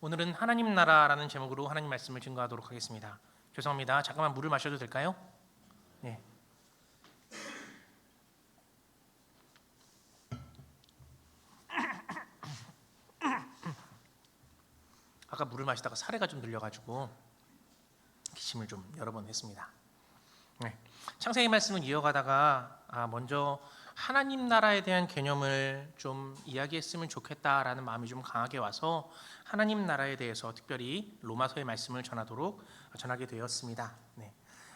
오늘은 하나님 나라라는 제목으로 하나님 말씀을 증거하도록 하겠습니다. 죄송합니다. 잠깐만 물을 마셔도 될까요? 네. 아까 물을 마시다가 사례가 좀 들려가지고 기침을 좀 여러 번 했습니다. 네. 창세기 말씀을 이어가다가 먼저 하나님 나라에 대한 개념을 좀 이야기했으면 좋겠다라는 마음이 좀 강하게 와서 하나님 나라에 대해서 특별히 로마서의 말씀을 전하게 되었습니다. 네.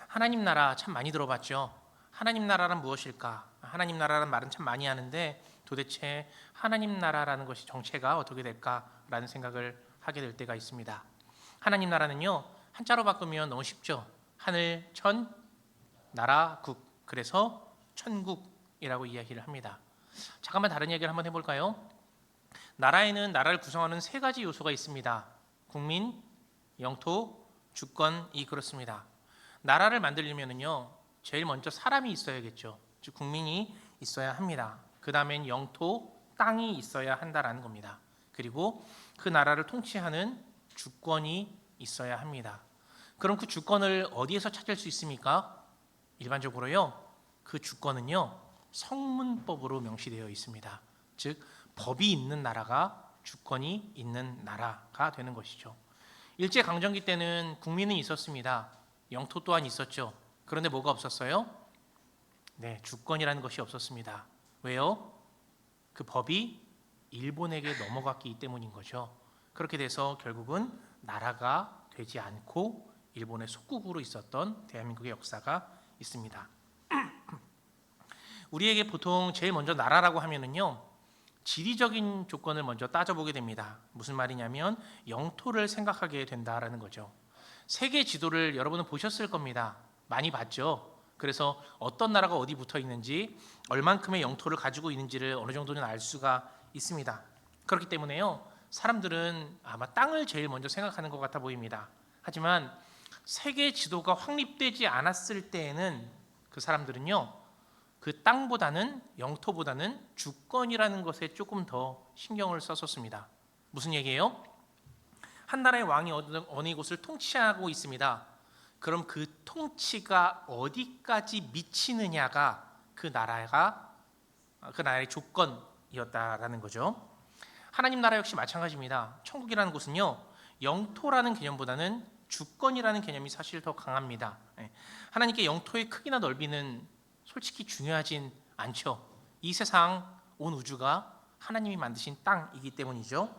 하나님 나라 참 많이 들어봤죠. 하나님 나라란 무엇일까? 하나님 나라란 말은 참 많이 하는데 도대체 하나님 나라라는 것이 정체가 어떻게 될까라는 생각을 하게 될 때가 있습니다. 하나님 나라는요, 한자로 바꾸면 너무 쉽죠. 하늘, 천, 나라, 국. 그래서 천국이라고 이야기를 합니다. 잠깐만 다른 얘기를 한번 해볼까요? 나라에는 나라를 구성하는 세 가지 요소가 있습니다. 국민, 영토, 주권이 그렇습니다. 나라를 만들려면요, 제일 먼저 사람이 있어야겠죠. 즉 국민이 있어야 합니다. 그 다음엔 영토, 땅이 있어야 한다라는 겁니다. 그리고 그 나라를 통치하는 주권이 있어야 합니다. 그럼 그 주권을 어디에서 찾을 수 있습니까? 일반적으로요, 그 주권은요, 성문법으로 명시되어 있습니다. 즉 법이 있는 나라가 주권이 있는 나라가 되는 것이죠. 일제강점기 때는 국민은 있었습니다. 영토 또한 있었죠. 그런데 뭐가 없었어요? 네, 주권이라는 것이 없었습니다. 왜요? 그 법이 일본에게 넘어갔기 때문인 거죠. 그렇게 돼서 결국은 나라가 되지 않고 일본의 속국으로 있었던 대한민국의 역사가 있습니다. 우리에게 보통 제일 먼저 나라라고 하면은요, 지리적인 조건을 먼저 따져보게 됩니다. 무슨 말이냐면 영토를 생각하게 된다라는 거죠. 세계 지도를 여러분은 보셨을 겁니다. 많이 봤죠. 그래서 어떤 나라가 어디 붙어 있는지, 얼만큼의 영토를 가지고 있는지를 어느 정도는 알 수가 있습니다. 그렇기 때문에요, 사람들은 아마 땅을 제일 먼저 생각하는 것 같아 보입니다. 하지만 세계 지도가 확립되지 않았을 때에는 그 사람들은요, 그 땅보다는, 영토보다는 주권이라는 것에 조금 더 신경을 썼었습니다. 무슨 얘기예요? 한 나라의 왕이 어느 곳을 통치하고 있습니다. 그럼 그 통치가 어디까지 미치느냐가 그 나라의 조건이었다라는 거죠. 하나님 나라 역시 마찬가지입니다. 천국이라는 곳은요, 영토라는 개념보다는 주권이라는 개념이 사실 더 강합니다. 하나님께 영토의 크기나 넓이는 솔직히 중요하진 않죠. 이 세상, 온 우주가 하나님이 만드신 땅이기 때문이죠.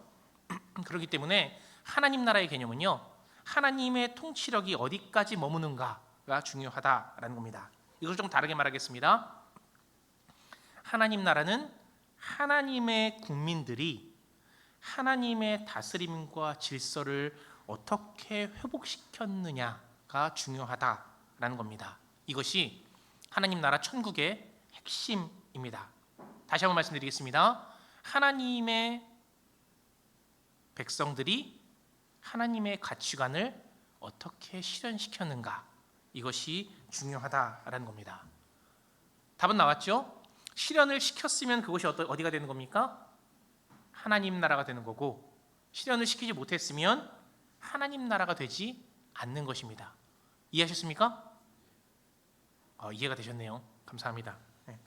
그렇기 때문에 하나님 나라의 개념은요, 하나님의 통치력이 어디까지 머무는가가 중요하다라는 겁니다. 이걸 좀 다르게 말하겠습니다. 하나님 나라는 하나님의 국민들이 하나님의 다스림과 질서를 어떻게 회복시켰느냐가 중요하다라는 겁니다. 이것이 하나님 나라 천국의 핵심입니다. 다시 한번 말씀드리겠습니다. 하나님의 백성들이 하나님의 가치관을 어떻게 실현시켰는가, 이것이 중요하다라는 겁니다. 답은 나왔죠? 실현을 시켰으면 그것이 어디가 되는 겁니까? 하나님 나라가 되는 거고, 실현을 시키지 못했으면 하나님 나라가 되지 않는 것입니다. 이해하셨습니까? 이해가 되셨네요. 감사합니다. 네.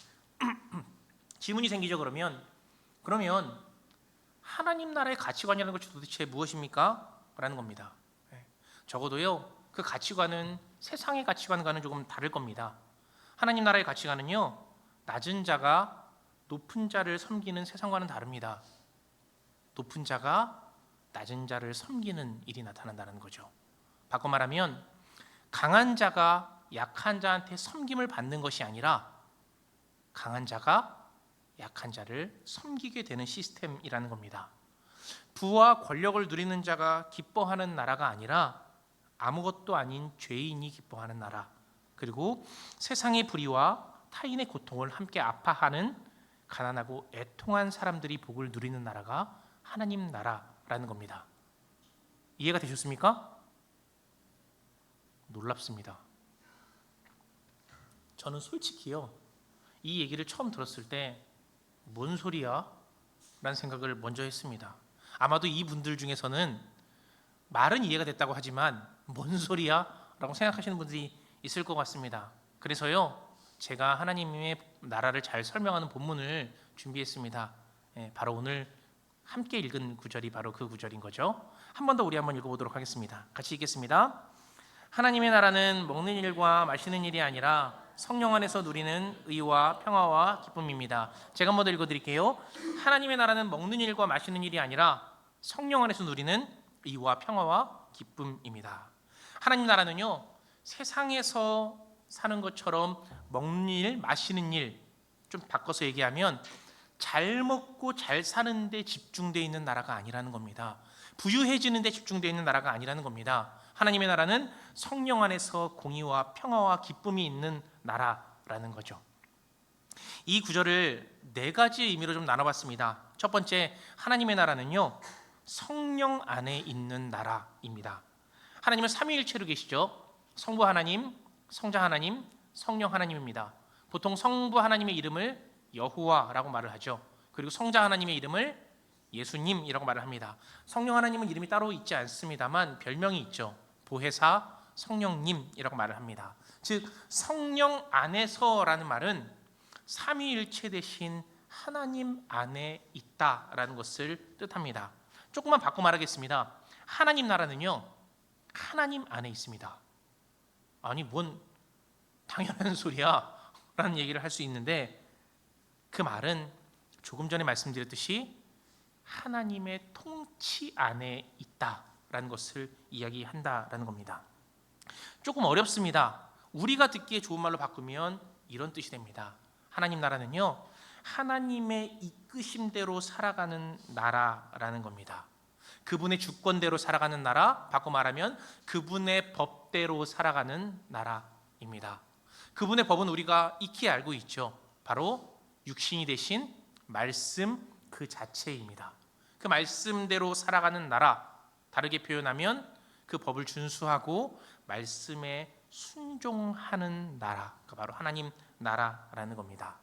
질문이 생기죠. 그러면 하나님 나라의 가치관이라는 것이 도대체 무엇입니까? 라는 겁니다. 네. 적어도요, 그 가치관은 세상의 가치관과는 조금 다를 겁니다. 하나님 나라의 가치관은요, 낮은 자가 높은 자를 섬기는 세상과는 다릅니다. 높은 자가 낮은 자를 섬기는 일이 나타난다는 거죠. 바꿔 말하면 강한 자가 약한 자한테 섬김을 받는 것이 아니라 강한 자가 약한 자를 섬기게 되는 시스템이라는 겁니다. 부와 권력을 누리는 자가 기뻐하는 나라가 아니라 아무것도 아닌 죄인이 기뻐하는 나라, 그리고 세상의 불의와 타인의 고통을 함께 아파하는 가난하고 애통한 사람들이 복을 누리는 나라가 하나님 나라라는 겁니다. 이해가 되셨습니까? 놀랍습니다. 저는 솔직히요, 이 얘기를 처음 들었을 때 뭔 소리야? 라는 생각을 먼저 했습니다. 아마도 이분들 중에서는 말은 이해가 됐다고 하지만 뭔 소리야? 라고 생각하시는 분들이 있을 것 같습니다. 그래서요, 제가 하나님의 나라를 잘 설명하는 본문을 준비했습니다. 바로 오늘 함께 읽은 구절이 바로 그 구절인 거죠. 한 번 더 우리 한번 읽어보도록 하겠습니다. 같이 읽겠습니다. 하나님의 나라는 먹는 일과 마시는 일이 아니라 성령 안에서 누리는 의와 평화와 기쁨입니다. 제가 한번 더 읽어드릴게요. 하나님의 나라는 먹는 일과 마시는 일이 아니라 성령 안에서 누리는 의와 평화와 기쁨입니다. 하나님 나라는요, 세상에서 사는 것처럼 먹는 일, 마시는 일, 좀 바꿔서 얘기하면 잘 먹고 잘 사는 데 집중되어 있는 나라가 아니라는 겁니다. 부유해지는 데 집중되어 있는 나라가 아니라는 겁니다. 하나님의 나라는 성령 안에서 공의와 평화와 기쁨이 있는 나라라는 거죠. 이 구절을 네 가지 의미로 좀 나눠봤습니다. 첫 번째, 하나님의 나라는요, 성령 안에 있는 나라입니다. 하나님은 삼위일체로 계시죠. 성부 하나님, 성자 하나님, 성령 하나님입니다. 보통 성부 하나님의 이름을 여호와라고 말을 하죠. 그리고 성자 하나님의 이름을 예수님이라고 말을 합니다. 성령 하나님은 이름이 따로 있지 않습니다만 별명이 있죠. 보혜사, 성령님이라고 말을 합니다. 즉 성령 안에서라는 말은 삼위일체 대신 하나님 안에 있다라는 것을 뜻합니다. 조금만 바꿔 말하겠습니다. 하나님 나라는요, 하나님 안에 있습니다. 아니 뭔 당연한 소리야 라는 얘기를 할 수 있는데, 그 말은 조금 전에 말씀드렸듯이 하나님의 통치 안에 있다라는 것을 이야기한다라는 겁니다. 조금 어렵습니다. 우리가 듣기에 좋은 말로 바꾸면 이런 뜻이 됩니다. 하나님 나라는요, 하나님의 이끄심대로 살아가는 나라라는 겁니다. 그분의 주권대로 살아가는 나라, 바꿔 말하면 그분의 법대로 살아가는 나라입니다. 그분의 법은 우리가 익히 알고 있죠. 바로 육신이 되신 말씀 그 자체입니다. 그 말씀대로 살아가는 나라, 다르게 표현하면 그 법을 준수하고 말씀에 순종하는 나라가 바로 하나님 나라라는 겁니다.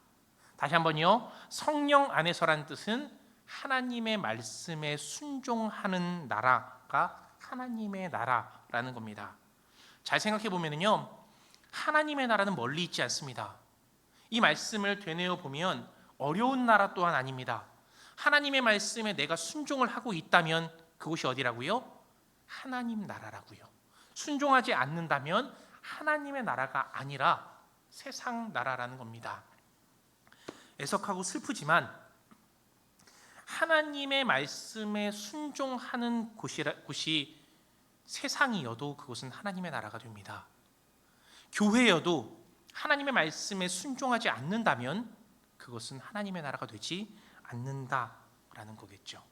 다시 한번요, 성령 안에서라는 뜻은 하나님의 말씀에 순종하는 나라가 하나님의 나라라는 겁니다. 잘 생각해 보면요, 하나님의 나라는 멀리 있지 않습니다. 이 말씀을 되뇌어 보면 어려운 나라 또한 아닙니다. 하나님의 말씀에 내가 순종을 하고 있다면 그곳이 어디라고요? 하나님 나라라고요. 순종하지 않는다면 하나님의 나라가 아니라 세상 나라라는 겁니다. 애석하고 슬프지만 하나님의 말씀에 순종하는 곳이 세상이어도 그곳은 하나님의 나라가 됩니다. 교회여도 하나님의 말씀에 순종하지 않는다면 그것은 하나님의 나라가 되지 않는다라는 거겠죠.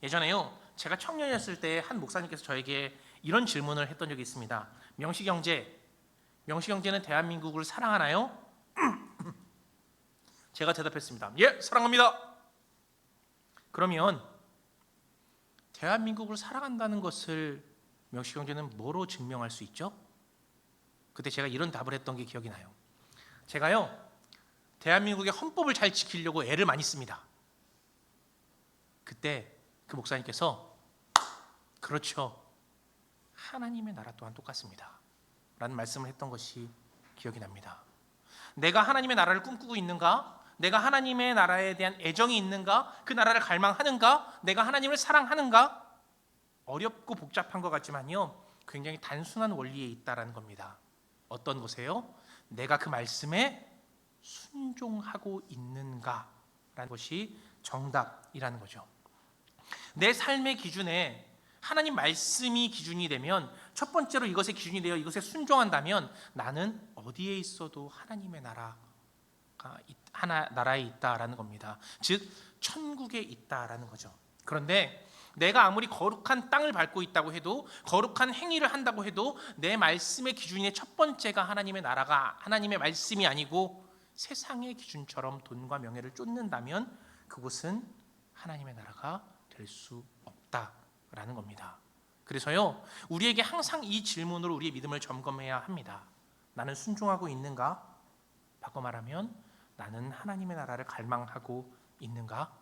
예전에요, 제가 청년이었을 때 한 목사님께서 저에게 이런 질문을 했던 적이 있습니다. 명시경제는 대한민국을 사랑하나요? 제가 대답했습니다. 예, 사랑합니다. 그러면 대한민국을 사랑한다는 것을 명시경제는 뭐로 증명할 수 있죠? 그때 제가 이런 답을 했던 게 기억이 나요. 제가요, 대한민국의 헌법을 잘 지키려고 애를 많이 씁니다. 그때 그 목사님께서 그렇죠, 하나님의 나라 또한 똑같습니다 라는 말씀을 했던 것이 기억이 납니다. 내가 하나님의 나라를 꿈꾸고 있는가? 내가 하나님의 나라에 대한 애정이 있는가? 그 나라를 갈망하는가? 내가 하나님을 사랑하는가? 어렵고 복잡한 것 같지만요, 굉장히 단순한 원리에 있다라는 겁니다. 어떤 것에요? 내가 그 말씀에 순종하고 있는가라는 것이 정답이라는 거죠. 내 삶의 기준에 하나님 말씀이 기준이 되면, 첫 번째로 이것에 기준이 되어 이것에 순종한다면 나는 어디에 있어도 하나님의 나라에 있다라는 겁니다. 즉 천국에 있다라는 거죠. 그런데 내가 아무리 거룩한 땅을 밟고 있다고 해도, 거룩한 행위를 한다고 해도 내 말씀의 기준의 첫 번째가 하나님의 나라가 하나님의 말씀이 아니고 세상의 기준처럼 돈과 명예를 쫓는다면 그곳은 하나님의 나라가 될 수 없다라는 겁니다. 그래서요, 우리에게 항상 이 질문으로 우리의 믿음을 점검해야 합니다. 나는 순종하고 있는가? 바꿔 말하면 나는 하나님의 나라를 갈망하고 있는가?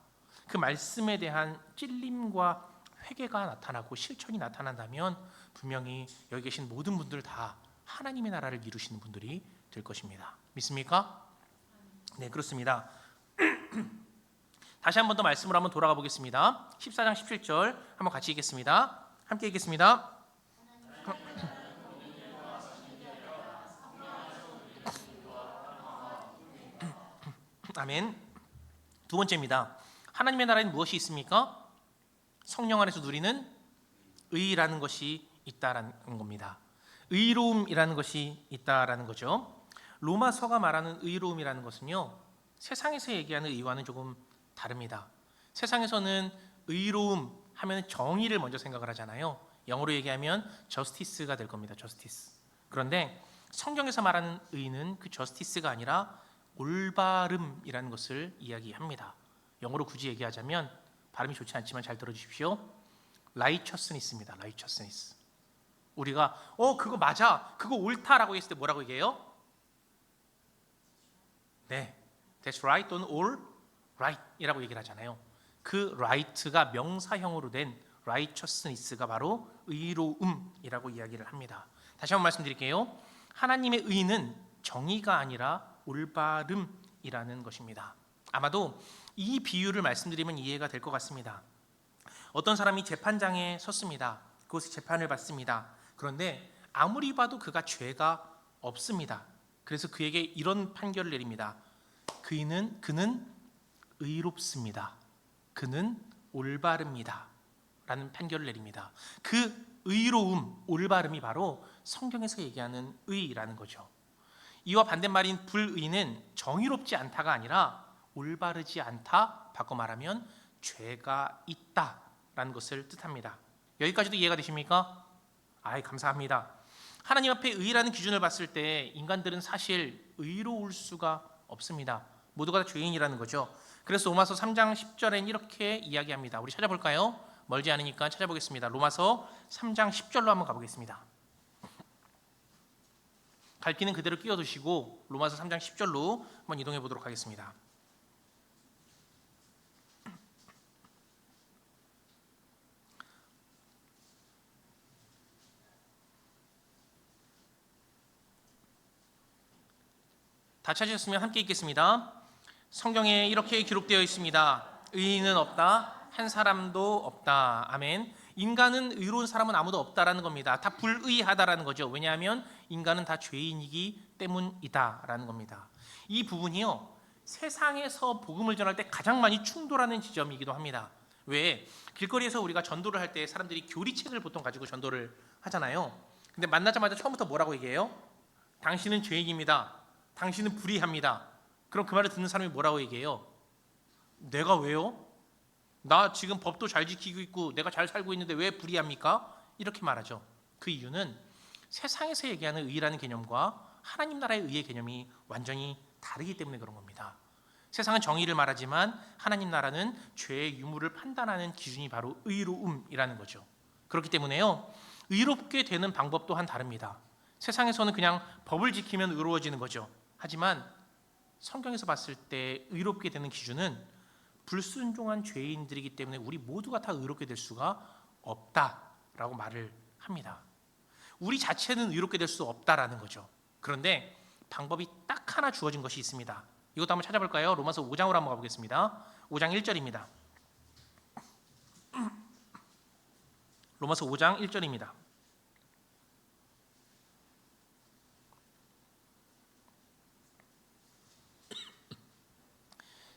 그 말씀에 대한 찔림과 회개가 나타나고 실천이 나타난다면 분명히 여기 계신 모든 분들 다 하나님의 나라를 이루시는 분들이 될 것입니다. 믿습니까? 네, 그렇습니다. 다시 한 번 더 말씀을 한번 돌아가 보겠습니다. 14장 17절 한번 같이 읽겠습니다. 함께 읽겠습니다. 아멘. 두 번째입니다. 하나님의 나라에는 무엇이 있습니까? 성령 안에서 누리는 의라는 것이 있다라는 겁니다. 의로움이라는 것이 있다라는 거죠. 로마서가 말하는 의로움이라는 것은요, 세상에서 얘기하는 의와는 조금 다릅니다. 세상에서는 의로움 하면 정의를 먼저 생각을 하잖아요. 영어로 얘기하면 justice가 될 겁니다. justice. 그런데 성경에서 말하는 의는 그 justice가 아니라 올바름이라는 것을 이야기합니다. 영어로 굳이 얘기하자면 발음이 좋지 않지만 잘 들어주십시오. righteousness입니다. righteousness. 우리가 그거 맞아, 그거 옳다라고 했을 때 뭐라고 얘기해요? 네, that's right 또는 all right 이라고 얘기를 하잖아요. 그 right가 명사형으로 된 righteousness가 바로 의로움이라고 이야기를 합니다. 다시 한번 말씀드릴게요. 하나님의 의는 정의가 아니라 올바름이라는 것입니다. 아마도 이 비유를 말씀드리면 이해가 될 것 같습니다. 어떤 사람이 재판장에 섰습니다. 그곳에 재판을 받습니다. 그런데 아무리 봐도 그가 죄가 없습니다. 그래서 그에게 이런 판결을 내립니다. 그는 의롭습니다. 그는 올바릅니다. 라는 판결을 내립니다. 그 의로움, 올바름이 바로 성경에서 얘기하는 의라는 거죠. 이와 반대말인 불의는 정의롭지 않다가 아니라 올바르지 않다, 바꿔 말하면 죄가 있다라는 것을 뜻합니다. 여기까지도 이해가 되십니까? 감사합니다. 하나님 앞에 의라는 기준을 봤을 때 인간들은 사실 의로울 수가 없습니다. 모두가 다 죄인이라는 거죠. 그래서 로마서 3장 10절엔 이렇게 이야기합니다. 우리 찾아볼까요? 멀지 않으니까 찾아보겠습니다. 로마서 3장 10절로 한번 가보겠습니다. 갈피는 그대로 끼워두시고 로마서 3장 10절로 한번 이동해 보도록 하겠습니다. 다 찾으셨으면 함께 읽겠습니다. 성경에 이렇게 기록되어 있습니다. 의인은 없다, 한 사람도 없다. 아멘. 인간은 의로운 사람은 아무도 없다라는 겁니다. 다 불의하다라는 거죠. 왜냐하면 인간은 다 죄인이기 때문이다라는 겁니다. 이 부분이요, 세상에서 복음을 전할 때 가장 많이 충돌하는 지점이기도 합니다. 왜? 길거리에서 우리가 전도를 할 때 사람들이 교리책을 보통 가지고 전도를 하잖아요. 근데 만나자마자 처음부터 뭐라고 얘기해요? 당신은 죄인입니다. 당신은 불의합니다. 그럼 그 말을 듣는 사람이 뭐라고 얘기해요? 내가 왜요? 나 지금 법도 잘 지키고 있고 내가 잘 살고 있는데 왜 불의합니까? 이렇게 말하죠. 그 이유는 세상에서 얘기하는 의라는 개념과 하나님 나라의 의의 개념이 완전히 다르기 때문에 그런 겁니다. 세상은 정의를 말하지만 하나님 나라는 죄의 유무를 판단하는 기준이 바로 의로움이라는 거죠. 그렇기 때문에요, 의롭게 되는 방법 또한 다릅니다. 세상에서는 그냥 법을 지키면 의로워지는 거죠. 하지만 성경에서 봤을 때 의롭게 되는 기준은 불순종한 죄인들이기 때문에 우리 모두가 다 의롭게 될 수가 없다라고 말을 합니다. 우리 자체는 의롭게 될 수 없다라는 거죠. 그런데 방법이 딱 하나 주어진 것이 있습니다. 이것도 한번 찾아볼까요? 로마서 5장으로 한번 가보겠습니다. 5장 1절입니다. 로마서 5장 1절입니다.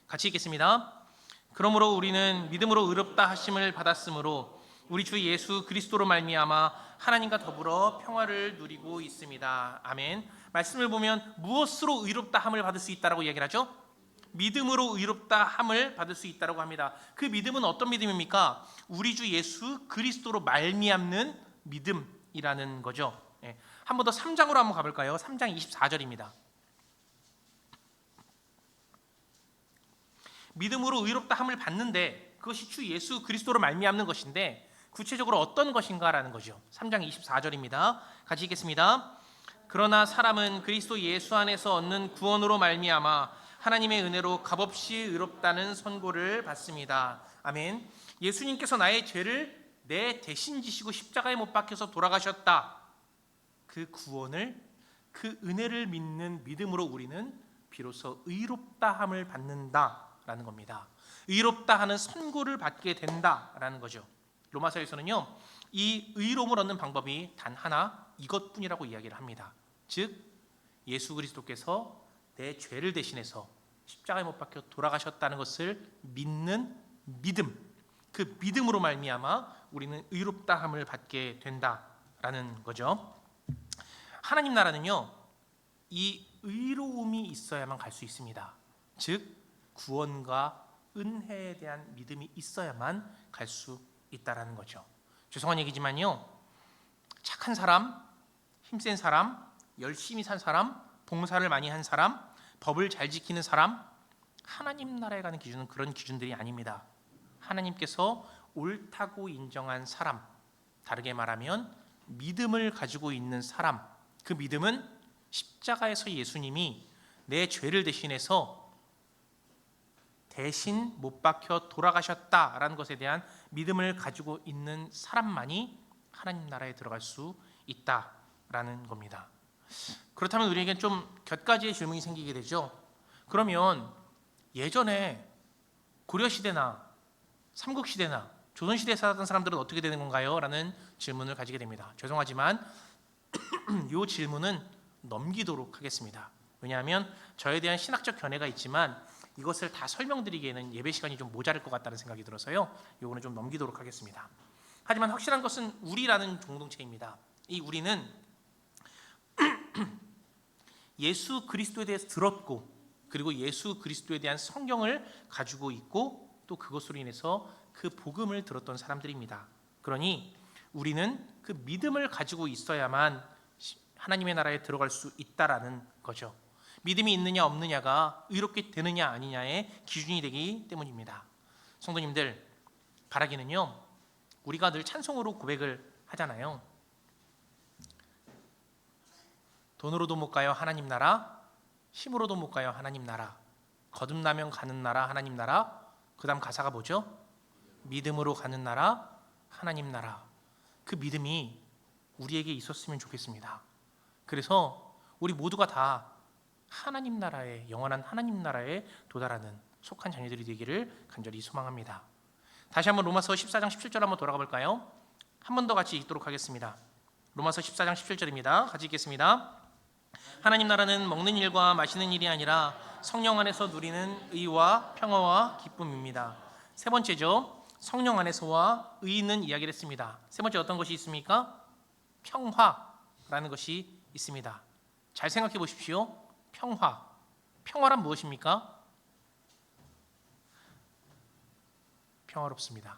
같이 읽겠습니다. 그러므로 우리는 믿음으로 의롭다 하심을 받았으므로 우리 주 예수 그리스도로 말미암아 하나님과 더불어 평화를 누리고 있습니다. 아멘. 말씀을 보면 무엇으로 의롭다 함을 받을 수 있다라고 이야기를 하죠? 믿음으로 의롭다 함을 받을 수 있다라고 합니다. 그 믿음은 어떤 믿음입니까? 우리 주 예수 그리스도로 말미암는 믿음이라는 거죠. 한 번 더 3장으로 한번 가볼까요? 3장 24절입니다. 믿음으로 의롭다 함을 받는데 그것이 주 예수 그리스도로 말미암는 것인데 구체적으로 어떤 것인가라는 거죠. 3장 24절입니다. 같이 읽겠습니다. 그러나 사람은 그리스도 예수 안에서 얻는 구원으로 말미암아 하나님의 은혜로 값없이 의롭다는 선고를 받습니다. 아멘. 예수님께서 나의 죄를 내 대신 지시고 십자가에 못 박혀서 돌아가셨다. 그 구원을, 그 은혜를 믿는 믿음으로 우리는 비로소 의롭다함을 받는다라는 겁니다. 의롭다 하는 선고를 받게 된다라는 거죠. 로마서에서는요, 이 의로움을 얻는 방법이 단 하나, 이것뿐이라고 이야기를 합니다. 즉 예수 그리스도께서 내 죄를 대신해서 십자가에 못 박혀 돌아가셨다는 것을 믿는 믿음, 그 믿음으로 말미암아 우리는 의롭다함을 받게 된다라는 거죠. 하나님 나라는요, 이 의로움이 있어야만 갈 수 있습니다. 즉 구원과 은혜에 대한 믿음이 있어야만 갈 수 있다라는 거죠. 죄송한 얘기지만요, 착한 사람, 힘센 사람, 열심히 산 사람, 봉사를 많이 한 사람, 법을 잘 지키는 사람, 하나님 나라에 가는 기준은 그런 기준들이 아닙니다. 하나님께서 옳다고 인정한 사람, 다르게 말하면 믿음을 가지고 있는 사람, 그 믿음은 십자가에서 예수님이 내 죄를 대신해서 대신 못 박혀 돌아가셨다라는 것에 대한 믿음을 가지고 있는 사람만이 하나님 나라에 들어갈 수 있다라는 겁니다. 그렇다면 우리에겐 좀 몇 가지의 질문이 생기게 되죠. 그러면 예전에 고려시대나 삼국시대나 조선시대에 살았던 사람들은 어떻게 되는 건가요? 라는 질문을 가지게 됩니다. 죄송하지만 이 질문은 넘기도록 하겠습니다. 왜냐하면 저에 대한 신학적 견해가 있지만 이것을 다 설명드리기에는 예배 시간이 좀 모자랄 것 같다는 생각이 들어서요, 이거는 좀 넘기도록 하겠습니다. 하지만 확실한 것은 우리라는 공동체입니다. 이 우리는 예수 그리스도에 대해서 들었고, 그리고 예수 그리스도에 대한 성경을 가지고 있고, 또 그것으로 인해서 그 복음을 들었던 사람들입니다. 그러니 우리는 그 믿음을 가지고 있어야만 하나님의 나라에 들어갈 수 있다라는 거죠. 믿음이 있느냐 없느냐가 의롭게 되느냐 아니냐의 기준이 되기 때문입니다. 성도님들, 바라기는요, 우리가 늘 찬송으로 고백을 하잖아요. 돈으로도 못 가요 하나님 나라, 힘으로도 못 가요 하나님 나라, 거듭나면 가는 나라 하나님 나라, 그 다음 가사가 뭐죠? 믿음으로 가는 나라 하나님 나라. 그 믿음이 우리에게 있었으면 좋겠습니다. 그래서 우리 모두가 다 하나님 나라에, 영원한 하나님 나라에 도달하는 속한 자녀들이 되기를 간절히 소망합니다. 다시 한번 로마서 14장 17절 한번 돌아가 볼까요? 한 번 더 같이 읽도록 하겠습니다. 로마서 14장 17절입니다. 같이 읽겠습니다. 하나님 나라는 먹는 일과 마시는 일이 아니라 성령 안에서 누리는 의와 평화와 기쁨입니다. 세 번째죠. 성령 안에서와 의는 이야기를 했습니다. 세 번째 어떤 것이 있습니까? 평화라는 것이 있습니다. 잘 생각해 보십시오. 평화. 평화란 무엇입니까? 평화롭습니다.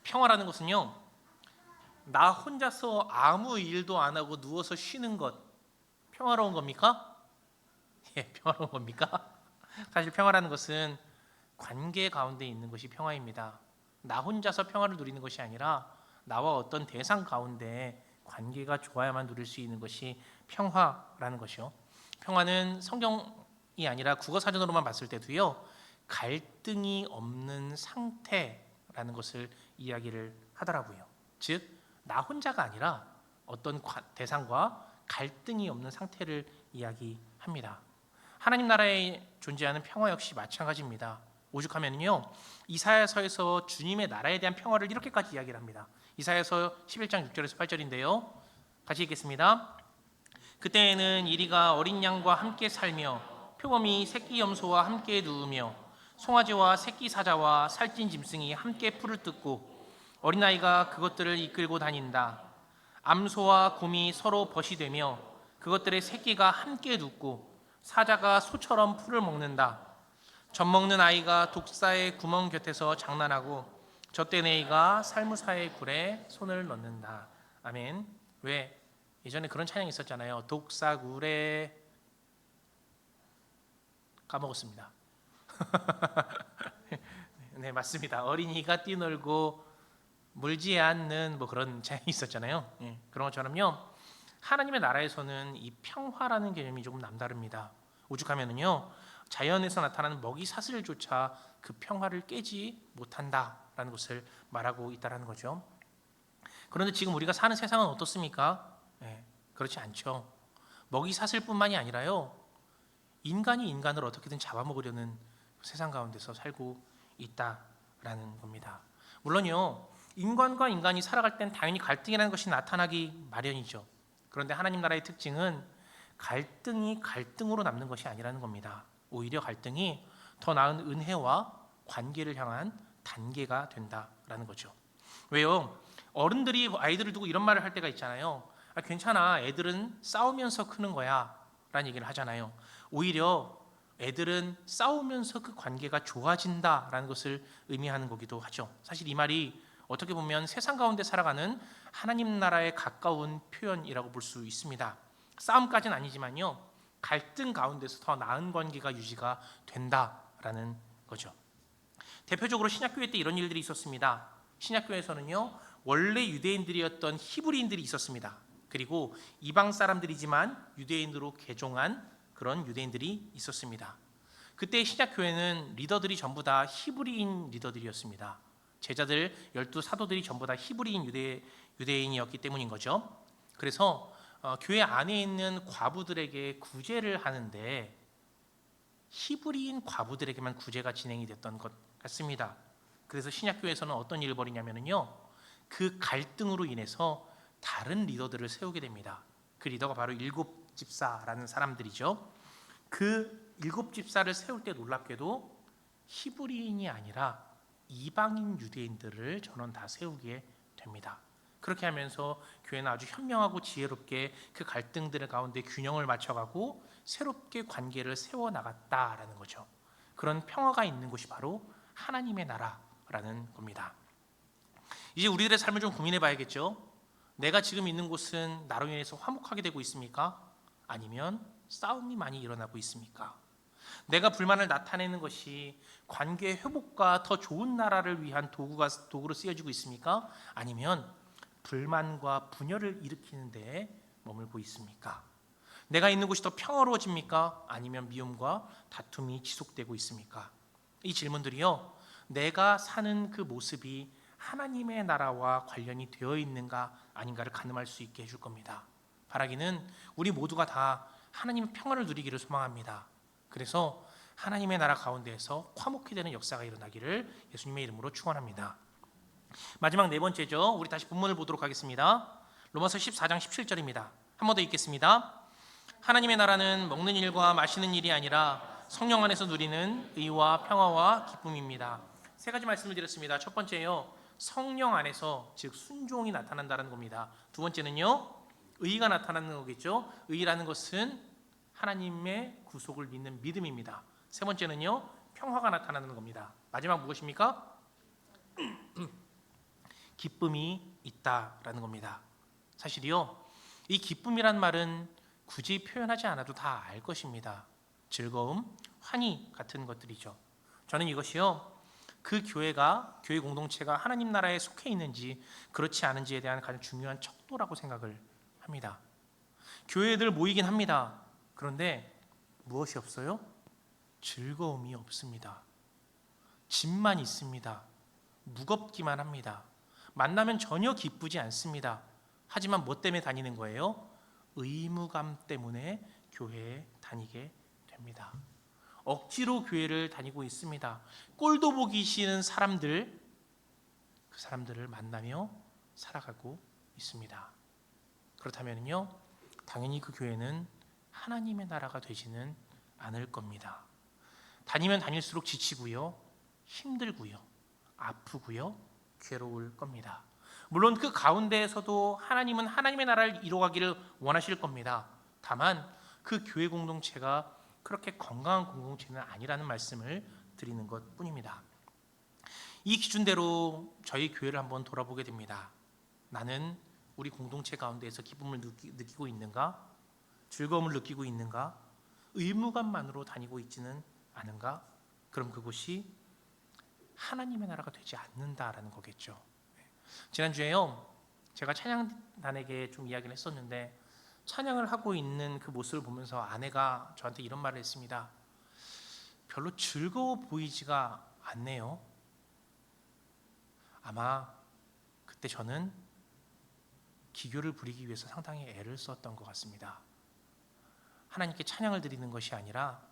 평화라는 것은요, 나 혼자서 아무 일도 안 하고 누워서 쉬는 것, 평화로운 겁니까? 예, 평화로운 겁니까? 사실 평화라는 것은 관계 가운데 있는 것이 평화입니다. 나 혼자서 평화를 누리는 것이 아니라 나와 어떤 대상 가운데 관계가 좋아야만 누릴 수 있는 것이 평화라는 것이요. 평화는 성경이 아니라 국어사전으로만 봤을 때도요, 갈등이 없는 상태라는 것을 이야기를 하더라고요. 즉 나 혼자가 아니라 어떤 대상과 갈등이 없는 상태를 이야기합니다. 하나님 나라에 존재하는 평화 역시 마찬가지입니다. 오죽하면요, 이사야서에서 주님의 나라에 대한 평화를 이렇게까지 이야기를 합니다. 이사야서 11장 6절에서 8절인데요. 같이 읽겠습니다. 그때에는 이리가 어린 양과 함께 살며 표범이 새끼 염소와 함께 누우며 송아지와 새끼 사자와 살찐 짐승이 함께 풀을 뜯고 어린아이가 그것들을 이끌고 다닌다. 암소와 곰이 서로 벗이 되며 그것들의 새끼가 함께 눕고 사자가 소처럼 풀을 먹는다. 젖 먹는 아이가 독사의 구멍 곁에서 장난하고 젖된 애가 살무사의 굴에 손을 넣는다. 아멘. 왜? 예전에 그런 찬양이 있었잖아요. 독사굴에 까먹었습니다. 네, 맞습니다. 어린이가 뛰놀고 물지 않는 뭐 그런 찬양이 있었잖아요. 그런 것처럼요, 하나님의 나라에서는 이 평화라는 개념이 조금 남다릅니다. 오죽하면은요, 자연에서 나타나는 먹이 사슬조차 그 평화를 깨지 못한다라는 것을 말하고 있다는 거죠. 그런데 지금 우리가 사는 세상은 어떻습니까? 그렇지 않죠. 먹이 사슬뿐만이 아니라요, 인간이 인간을 어떻게든 잡아먹으려는 세상 가운데서 살고 있다라는 겁니다. 물론요, 인간과 인간이 살아갈 땐 당연히 갈등이라는 것이 나타나기 마련이죠. 그런데 하나님 나라의 특징은 갈등이 갈등으로 남는 것이 아니라는 겁니다. 오히려 갈등이 더 나은 은혜와 관계를 향한 단계가 된다라는 거죠. 왜요? 어른들이 아이들을 두고 이런 말을 할 때가 있잖아요. 괜찮아, 애들은 싸우면서 크는 거야 라는 얘기를 하잖아요. 오히려 애들은 싸우면서 그 관계가 좋아진다라는 것을 의미하는 거기도 하죠. 사실 이 말이 어떻게 보면 세상 가운데 살아가는 하나님 나라에 가까운 표현이라고 볼 수 있습니다. 싸움까지는 아니지만요, 갈등 가운데서 더 나은 관계가 유지가 된다라는 거죠. 대표적으로 신약교회 때 이런 일들이 있었습니다. 신약교회에서는요, 원래 유대인들이었던 히브리인들이 있었습니다. 그리고 이방 사람들이지만 유대인으로 개종한 그런 유대인들이 있었습니다. 그때 신약교회는 리더들이 전부 다 히브리인 리더들이었습니다. 제자들 12 사도들이 전부 다 히브리인 유대인이었기 때문인 거죠. 그래서 교회 안에 있는 과부들에게 구제를 하는데 히브리인 과부들에게만 구제가 진행이 됐던 것 같습니다. 그래서 신약교회에서는 어떤 일을 벌이냐면요, 그 갈등으로 인해서 다른 리더들을 세우게 됩니다. 그 리더가 바로 일곱 집사라는 사람들이죠. 그 일곱 집사를 세울 때 놀랍게도 히브리인이 아니라 이방인 유대인들을 전원 다 세우게 됩니다. 그렇게 하면서 교회는 아주 현명하고 지혜롭게 그 갈등들 가운데 균형을 맞춰가고 새롭게 관계를 세워나갔다라는 거죠. 그런 평화가 있는 곳이 바로 하나님의 나라라는 겁니다. 이제 우리들의 삶을 좀 고민해 봐야겠죠. 내가 지금 있는 곳은 나로 인해서 화목하게 되고 있습니까? 아니면 싸움이 많이 일어나고 있습니까? 내가 불만을 나타내는 것이 관계 회복과 더 좋은 나라를 위한 도구로 쓰여지고 있습니까? 아니면 불만과 분열을 일으키는 데 머물고 있습니까? 내가 있는 곳이 더 평화로워집니까? 아니면 미움과 다툼이 지속되고 있습니까? 이 질문들이요, 내가 사는 그 모습이 하나님의 나라와 관련이 되어 있는가 아닌가를 가늠할 수 있게 해줄 겁니다. 바라기는 우리 모두가 다 하나님의 평화를 누리기를 소망합니다. 그래서 하나님의 나라 가운데에서 화목히 되는 역사가 일어나기를 예수님의 이름으로 축원합니다. 마지막 네 번째죠. 우리 다시 본문을 보도록 하겠습니다. 로마서 14장 17절입니다. 한 번 더 읽겠습니다. 하나님의 나라는 먹는 일과 마시는 일이 아니라 성령 안에서 누리는 의와 평화와 기쁨입니다. 세 가지 말씀을 드렸습니다. 첫 번째요, 성령 안에서, 즉 순종이 나타난다는 겁니다. 두 번째는요, 의가 나타나는 거겠죠. 의라는 것은 하나님의 구속을 믿는 믿음입니다. 세 번째는요, 평화가 나타나는 겁니다. 마지막 무엇입니까? 기쁨이 있다라는 겁니다. 사실이요, 이 기쁨이란 말은 굳이 표현하지 않아도 다 알 것입니다. 즐거움, 환희 같은 것들이죠. 저는 이것이요, 그 교회가, 교회 공동체가 하나님 나라에 속해 있는지 그렇지 않은지에 대한 가장 중요한 척도라고 생각을 합니다. 교회들 모이긴 합니다. 그런데 무엇이 없어요? 즐거움이 없습니다. 짐만 있습니다. 무겁기만 합니다. 만나면 전혀 기쁘지 않습니다. 하지만 뭐 때문에 다니는 거예요? 의무감 때문에 교회에 다니게 됩니다. 억지로 교회를 다니고 있습니다. 꼴도 보기 싫은 사람들, 그 사람들을 만나며 살아가고 있습니다. 그렇다면요, 당연히 그 교회는 하나님의 나라가 되지는 않을 겁니다. 다니면 다닐수록 지치고요, 힘들고요, 아프고요, 괴로울 겁니다. 물론 그 가운데에서도 하나님은 하나님의 나라를 이루어가기를 원하실 겁니다. 다만 그 교회 공동체가 그렇게 건강한 공동체는 아니라는 말씀을 드리는 것 뿐입니다. 이 기준대로 저희 교회를 한번 돌아보게 됩니다. 나는 우리 공동체 가운데에서 기쁨을 느끼고 있는가? 즐거움을 느끼고 있는가? 의무감만으로 다니고 있지는 않은가? 그럼 그곳이 하나님의 나라가 되지 않는다라는 거겠죠. 지난주에요, 제가 찬양단에게 좀 이야기를 했었는데, 찬양을 하고 있는 그 모습을 보면서 아내가 저한테 이런 말을 했습니다. 별로 즐거워 보이지가 않네요. 아마 그때 저는 기교를 부리기 위해서 상당히 애를 썼던 것 같습니다. 하나님께 찬양을 드리는 것이 아니라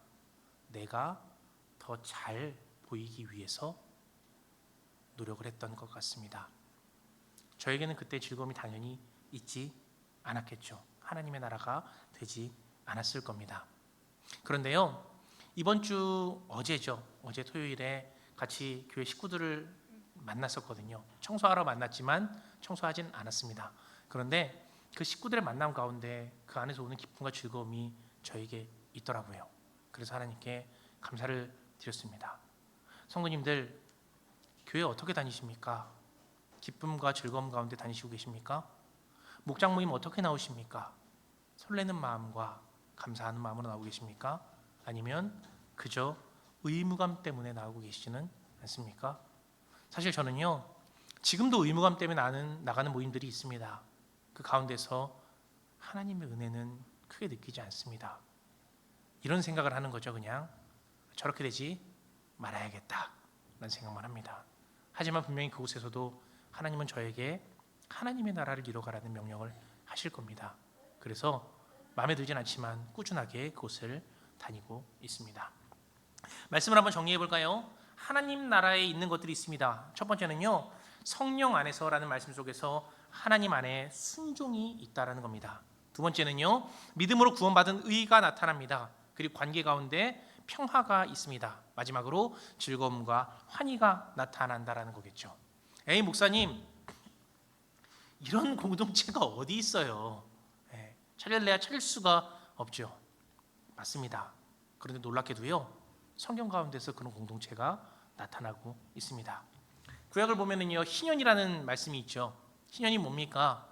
내가 더 잘 보이기 위해서 노력을 했던 것 같습니다. 저에게는 그때 즐거움이 당연히 있지 않았겠죠. 하나님의 나라가 되지 않았을 겁니다. 그런데요, 이번 주 어제 토요일에 같이 교회 식구들을 만났었거든요. 청소하러 만났지만 청소하진 않았습니다. 그런데 그 식구들의 만남 가운데 그 안에서 오는 기쁨과 즐거움이 저에게 있더라고요. 그래서 하나님께 감사를 드렸습니다. 성도님들, 교회 어떻게 다니십니까? 기쁨과 즐거움 가운데 다니시고 계십니까? 목장 모임 어떻게 나오십니까? 설레는 마음과 감사하는 마음으로 나오고 계십니까? 아니면 그저 의무감 때문에 나오고 계시지는 않습니까? 사실 저는요, 지금도 의무감 때문에 나가는 모임들이 있습니다. 그 가운데서 하나님의 은혜는 크게 느끼지 않습니다. 이런 생각을 하는 거죠. 그냥 저렇게 되지 말아야겠다 라는 생각만 합니다. 하지만 분명히 그곳에서도 하나님은 저에게 하나님의 나라를 이뤄가라는 명령을 하실 겁니다. 그래서 마음에 들진 않지만 꾸준하게 그곳을 다니고 있습니다. 말씀을 한번 정리해 볼까요? 하나님 나라에 있는 것들이 있습니다. 첫 번째는요, 성령 안에서라는 말씀 속에서 하나님 안에 순종이 있다라는 겁니다. 두 번째는요, 믿음으로 구원받은 의가 나타납니다. 그리고 관계 가운데 평화가 있습니다. 마지막으로 즐거움과 환희가 나타난다라는 거겠죠. 에이 목사님, 이런 공동체가 어디 있어요? 찾을래야 찾을 수가 없죠. 맞습니다. 그런데 놀랍게도요, 성경 가운데서 그런 공동체가 나타나고 있습니다. 구약을 보면은요, 희년이라는 말씀이 있죠. 희년이 뭡니까?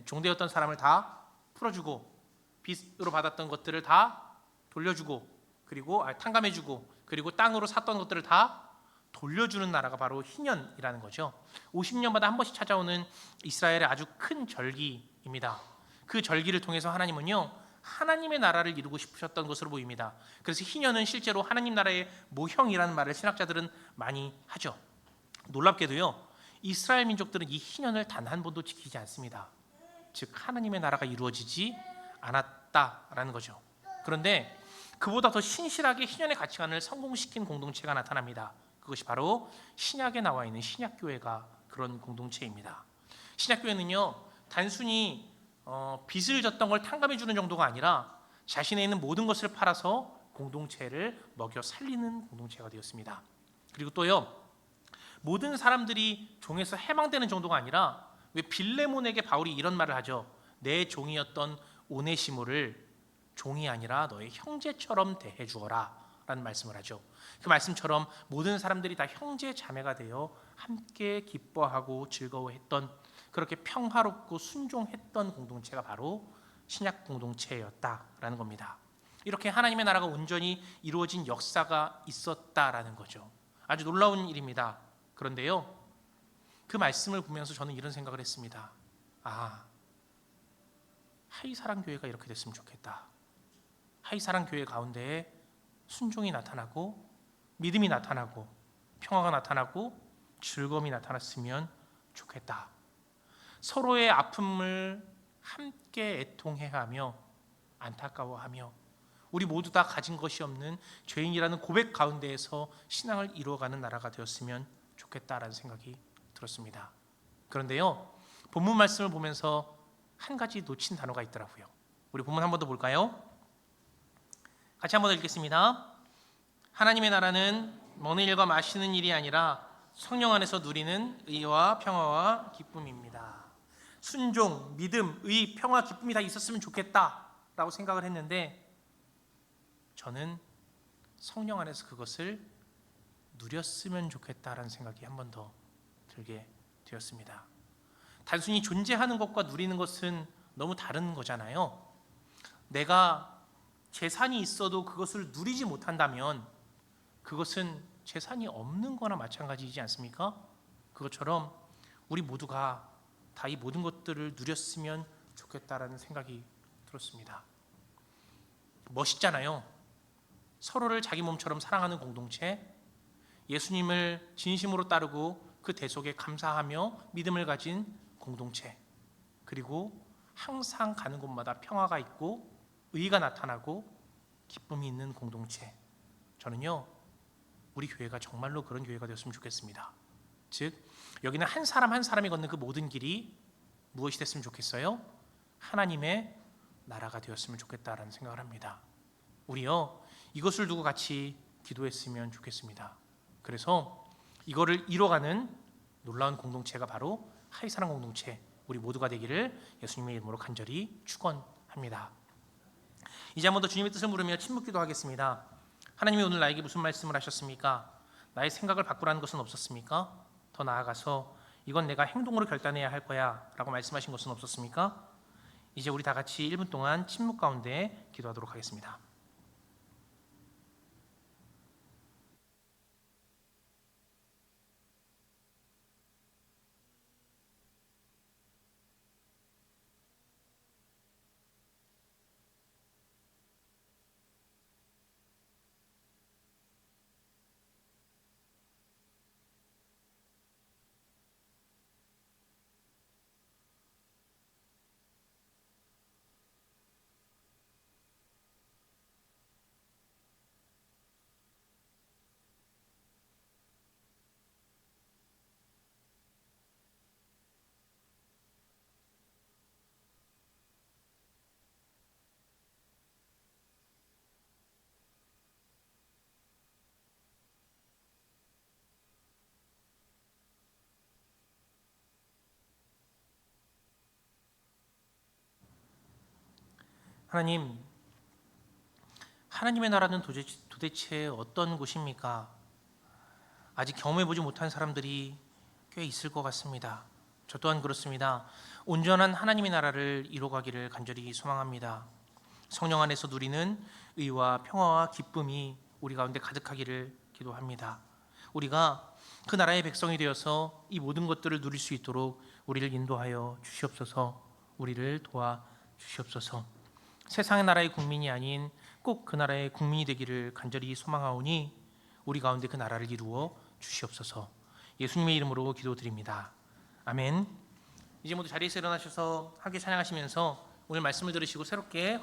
종되었던 사람을 다 풀어주고 빚으로 받았던 것들을 다 돌려주고 그리고 탕감해주고 그리고 땅으로 샀던 것들을 다 돌려주는 나라가 바로 희년이라는 거죠. 50년마다 한 번씩 찾아오는 이스라엘의 아주 큰 절기입니다. 그 절기를 통해서 하나님은요, 하나님의 나라를 이루고 싶으셨던 것으로 보입니다. 그래서 희년은 실제로 하나님 나라의 모형이라는 말을 신학자들은 많이 하죠. 놀랍게도요, 이스라엘 민족들은 이 희년을 단 한 번도 지키지 않습니다. 즉 하나님의 나라가 이루어지지 않았다라는 거죠. 그런데 그보다 더 신실하게 희년의 가치관을 성공시킨 공동체가 나타납니다. 그것이 바로 신약에 나와 있는 신약교회가 그런 공동체입니다. 신약교회는요, 단순히 빚을 졌던 걸 탕감해 주는 정도가 아니라 자신에 있는 모든 것을 팔아서 공동체를 먹여 살리는 공동체가 되었습니다. 그리고 또요, 모든 사람들이 종에서 해방되는 정도가 아니라, 왜 빌레몬에게 바울이 이런 말을 하죠. 내 종이었던 오네시모를 종이 아니라 너의 형제처럼 대해 주어라 라는 말씀을 하죠. 그 말씀처럼 모든 사람들이 다 형제 자매가 되어 함께 기뻐하고 즐거워했던, 그렇게 평화롭고 순종했던 공동체가 바로 신약 공동체였다라는 겁니다. 이렇게 하나님의 나라가 온전히 이루어진 역사가 있었다라는 거죠. 아주 놀라운 일입니다. 그런데요, 그 말씀을 보면서 저는 이런 생각을 했습니다. 하이사랑교회가 이렇게 됐으면 좋겠다. 하이사랑교회 가운데에 순종이 나타나고 믿음이 나타나고 평화가 나타나고 즐거움이 나타났으면 좋겠다. 서로의 아픔을 함께 애통해하며 안타까워하며 우리 모두 다 가진 것이 없는 죄인이라는 고백 가운데에서 신앙을 이루어가는 나라가 되었으면 좋겠다라는 생각이 들었습니다. 그런데요, 본문 말씀을 보면서 한 가지 놓친 단어가 있더라고요. 우리 본문 한 번 더 볼까요? 같이 한 번 더 읽겠습니다. 하나님의 나라는 먹는 일과 마시는 일이 아니라 성령 안에서 누리는 의와 평화와 기쁨입니다. 순종, 믿음, 의, 평화, 기쁨이 다 있었으면 좋겠다라고 생각을 했는데, 저는 성령 안에서 그것을 누렸으면 좋겠다라는 생각이 한 번 더 들게 되었습니다. 단순히 존재하는 것과 누리는 것은 너무 다른 거잖아요. 내가 재산이 있어도 그것을 누리지 못한다면 그것은 재산이 없는 거나 마찬가지이지 않습니까? 그것처럼 우리 모두가 다 이 모든 것들을 누렸으면 좋겠다라는 생각이 들었습니다. 멋있잖아요. 서로를 자기 몸처럼 사랑하는 공동체, 예수님을 진심으로 따르고 그 대속에 감사하며 믿음을 가진 공동체, 그리고 항상 가는 곳마다 평화가 있고 의의가 나타나고 기쁨이 있는 공동체. 저는요, 우리 교회가 정말로 그런 교회가 되었으면 좋겠습니다. 즉, 여기는 한 사람 한 사람이 걷는 그 모든 길이 무엇이 됐으면 좋겠어요? 하나님의 나라가 되었으면 좋겠다라는 생각을 합니다. 우리요, 이것을 두고 같이 기도했으면 좋겠습니다. 그래서 이거를 이뤄가는 놀라운 공동체가 바로 하이사랑 공동체, 우리 모두가 되기를 예수님의 이름으로 간절히 축원합니다. 이제 한 번 더 주님의 뜻을 물으며 침묵 기도하겠습니다. 하나님이 오늘 나에게 무슨 말씀을 하셨습니까? 나의 생각을 바꾸라는 것은 없었습니까? 더 나아가서 이건 내가 행동으로 결단해야 할 거야 라고 말씀하신 것은 없었습니까? 이제 우리 다 같이 1분 동안 침묵 가운데 기도하도록 하겠습니다. 하나님, 하나님의 나라는 도대체 어떤 곳입니까? 아직 경험해보지 못한 사람들이 꽤 있을 것 같습니다. 저 또한 그렇습니다. 온전한 하나님의 나라를 이루어가기를 간절히 소망합니다. 성령 안에서 누리는 의와 평화와 기쁨이 우리 가운데 가득하기를 기도합니다. 우리가 그 나라의 백성이 되어서 이 모든 것들을 누릴 수 있도록 우리를 인도하여 주시옵소서. 우리를 도와 주시옵소서. 세상의 나라의 국민이 아닌 꼭 그 나라의 국민이 되기를 간절히 소망하오니 우리 가운데 그 나라를 이루어 주시옵소서. 예수님의 이름으로 기도드립니다. 아멘. 이제 모두 자리에서 일어나셔서 함께 찬양하시면서 오늘 말씀을 들으시고 새롭게